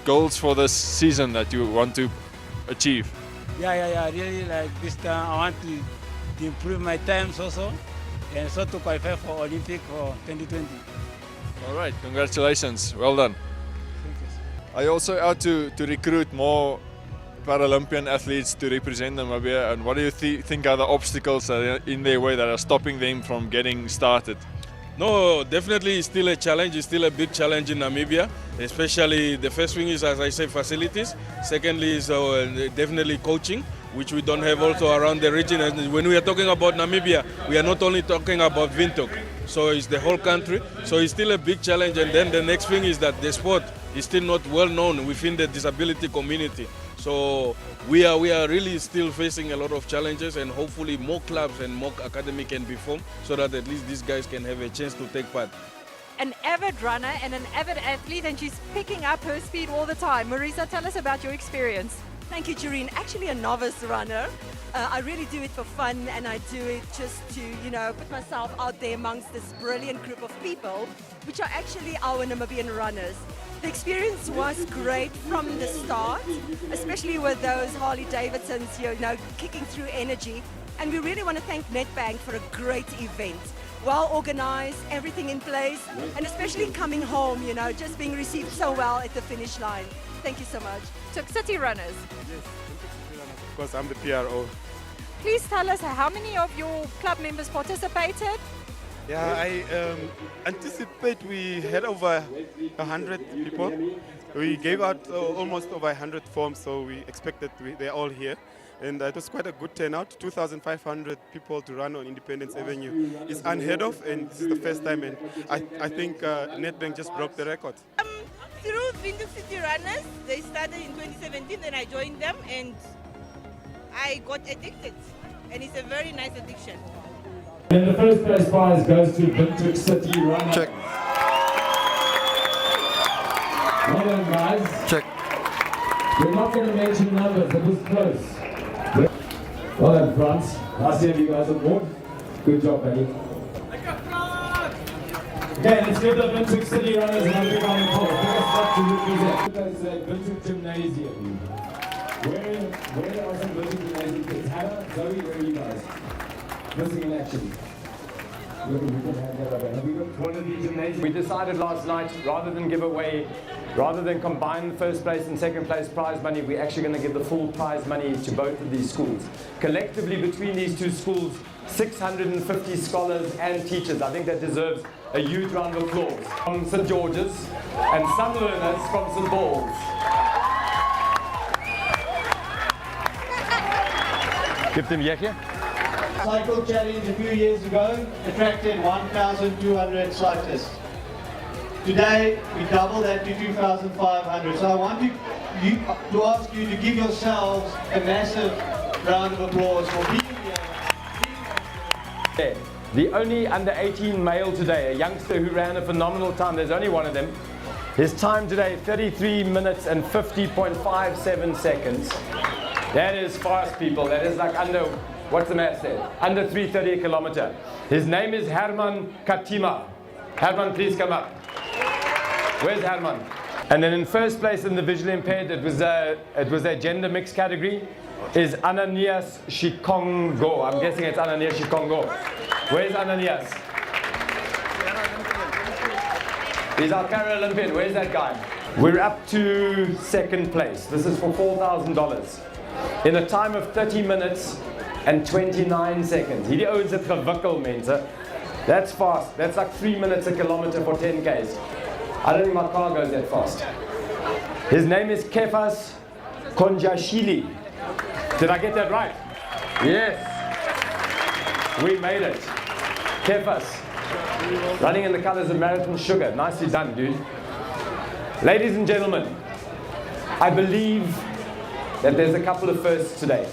goals for this season that you want to achieve? Yeah. Really, like this time, I want to improve my times also, and so to qualify for Olympic for 2020. All right, congratulations. Well done. Thank you. Are you also out to recruit more Paralympian athletes to represent Namibia? And what do you think are the obstacles that are in their way that are stopping them from getting started? No, definitely it's still a challenge. It's still a big challenge in Namibia, especially the first thing is, as I say, facilities. Secondly is definitely coaching, which we don't have also around the region. And when we are talking about Namibia, we are not only talking about Windhoek, so it's the whole country. So it's still a big challenge. And then the next thing is that the sport is still not well known within the disability community. So we are really still facing a lot of challenges, and hopefully more clubs and more academy can be formed so that at least these guys can have a chance to take part. An avid runner and an avid athlete, and she's picking up her speed all the time. Marisa, tell us about your experience. Thank you, Jareen. Actually a novice runner. I really do it for fun, and I do it just to, put myself out there amongst this brilliant group of people, which are actually our Namibian runners. The experience was great from the start, especially with those Harley Davidsons, kicking through energy. And we really want to thank Nedbank for a great event. Well organized, everything in place, and especially coming home, just being received so well at the finish line. Thank you so much. Took City runners. Yes, because I'm the PRO. Please tell us how many of your club members participated? Yeah, I anticipate we had over 100 people. We gave out almost over 100 forms, so we expected they're all here. And it was quite a good turnout. 2,500 people to run on Independence Avenue is unheard of, and this is the first time. And I think Nedbank just broke the record. Through Nedbank Citi runners, they started in 2017, and I joined them, and I got addicted. And it's a very nice addiction. And the first place prize goes to Nedbank Citi runner. Check. Well done, guys. Check. We're not going to mention numbers, it was close. Well done, Franz. Nice to have you guys on board. Good job, buddy. Okay, let's give the Nedbank Citi runners another big round of applause. Biggest step to represent. There's a Nedbank Gymnasium. Where are some Nedbank Gymnasium kids? Hannah, Zoe, where are you guys? Missing in action. We decided last night, rather than combine first place and second place prize money, we're actually going to give the full prize money to both of these schools. Collectively, between these two schools, 650 scholars and teachers. I think that deserves a huge round of applause. From St. George's and some learners from St. Paul's. Give them here. Cycle challenge a few years ago attracted 1,200 cyclists. Today we double that to 2,500. So I want to ask you to give yourselves a massive round of applause for being here. The only under 18 male today, a youngster who ran a phenomenal time. There's only one of them. His time today, 33 minutes and 50.57 seconds. That is fast, people. That is like under, what's the math say? Under 3:30 a kilometer. His name is Herman Katima. Herman, please come up. Where's Herman? And then in first place in the visually impaired, it was a gender mixed category, is Ananias Shikongo. I'm guessing it's Ananias Shikongo. Where's Ananias? He's our Paralympian. Where's that guy? We're up to second place. This is for $4,000. In a time of 30 minutes and 29 seconds. He owns it gewikkel, mense. That's fast. That's like 3 minutes a kilometer for 10 Ks. I don't think my car goes that fast. His name is Kefas Konjashili. Did I get that right? Yes. We made it. Kefas. Running in the colors of Marathon Sugar. Nicely done, dude. Ladies and gentlemen, I believe that there's a couple of firsts today.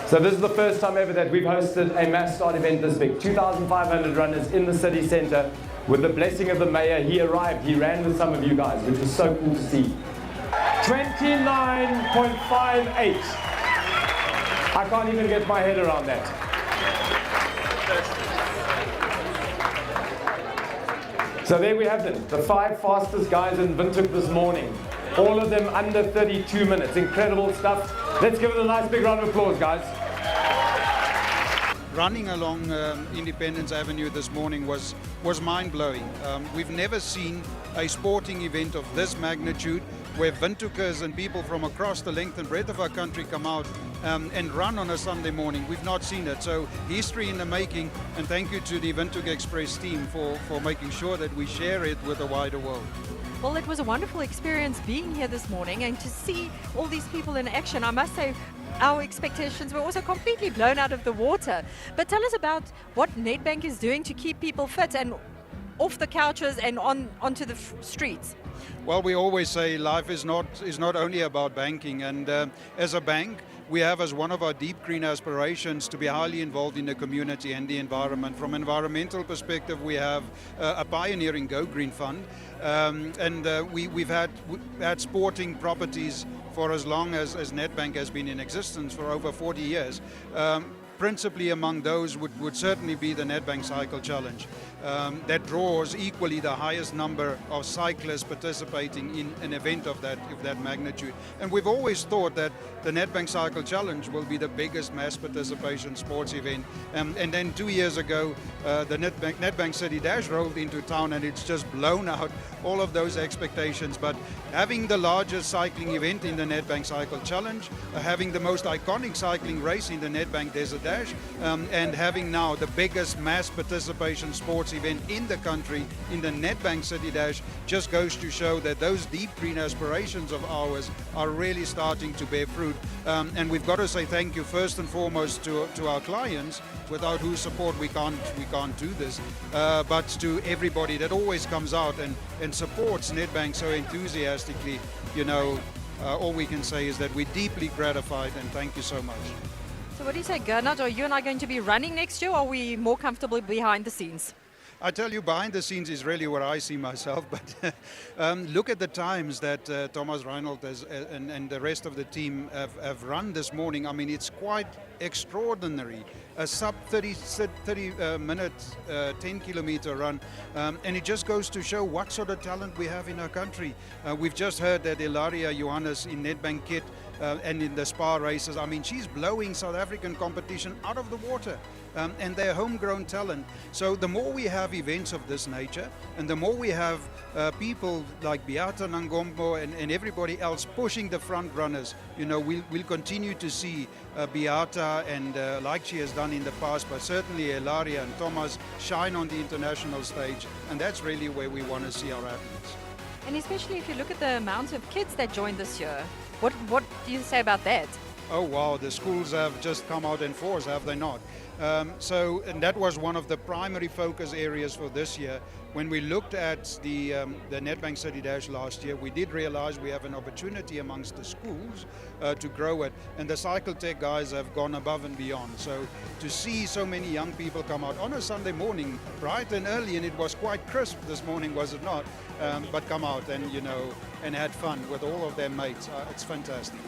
So this is the first time ever that we've hosted a mass start event this big. 2,500 runners in the city center. With the blessing of the mayor, he arrived. He ran with some of you guys, which was so cool to see. 29.58. I can't even get my head around that. So there we have them, the 5 fastest guys in Windhoek this morning. All of them under 32 minutes. Incredible stuff. Let's give it a nice big round of applause, guys. Running along Independence Avenue this morning was mind-blowing. We've never seen a sporting event of this magnitude where Windhoekers and people from across the length and breadth of our country come out and run on a Sunday morning. We've not seen it. So history in the making, and thank you to the Windhoek Express team for making sure that we share it with the wider world. Well, it was a wonderful experience being here this morning and to see all these people in action. I must say, our expectations were also completely blown out of the water. But tell us about what Nedbank is doing to keep people fit and off the couches and onto the streets. Well, we always say life is not only about banking, and as a bank, we have as one of our deep green aspirations to be highly involved in the community and the environment. From an environmental perspective, we have a pioneering Go Green Fund, and we've had sporting properties for as long as Nedbank has been in existence, for over 40 years. Principally among those would certainly be the Nedbank Cycle Challenge. That draws equally the highest number of cyclists participating in an event of that magnitude. And we've always thought that the Nedbank Cycle Challenge will be the biggest mass participation sports event. And then 2 years ago, the Nedbank Citi Dash rolled into town, and it's just blown out all of those expectations. But having the largest cycling event in the Nedbank Cycle Challenge, having the most iconic cycling race in the Nedbank Desert Dash, and having now the biggest mass participation sports event in the country in the Nedbank Citi Dash just goes to show that those deep green aspirations of ours are really starting to bear fruit. And we've got to say thank you first and foremost to our clients, without whose support we can't do this, but to everybody that always comes out and supports Nedbank so enthusiastically. You know, all we can say is that we're deeply gratified, and thank you so much. So what do you say, Gernot? Are you and I going to be running next year, or are we more comfortable behind the scenes? I tell you, behind the scenes is really where I see myself, but look at the times that Thomas Reinhold and the rest of the team have run this morning. I mean, it's quite extraordinary. A sub 30 minute 10-kilometer run, and it just goes to show what sort of talent we have in our country. We've just heard that Ilaria Johannes in Nedbank Kit and in the Spa races, I mean, she's blowing South African competition out of the water. And they're homegrown talent. So the more we have events of this nature, and the more we have people like Beata Nangombo and everybody else pushing the front runners, you know, we'll continue to see Beata and like she has done in the past, but certainly Ilaria and Thomas shine on the international stage, and that's really where we want to see our athletes. And especially if you look at the amount of kids that joined this year, what do you say about that? Oh wow, the schools have just come out in force, have they not? And that was one of the primary focus areas for this year. When we looked at the Nedbank Citi Dash last year, we did realize we have an opportunity amongst the schools to grow it. And the Cycle Tech guys have gone above and beyond. So to see so many young people come out on a Sunday morning, bright and early, and it was quite crisp this morning, was it not? But come out and, you know, and had fun with all of their mates. It's fantastic.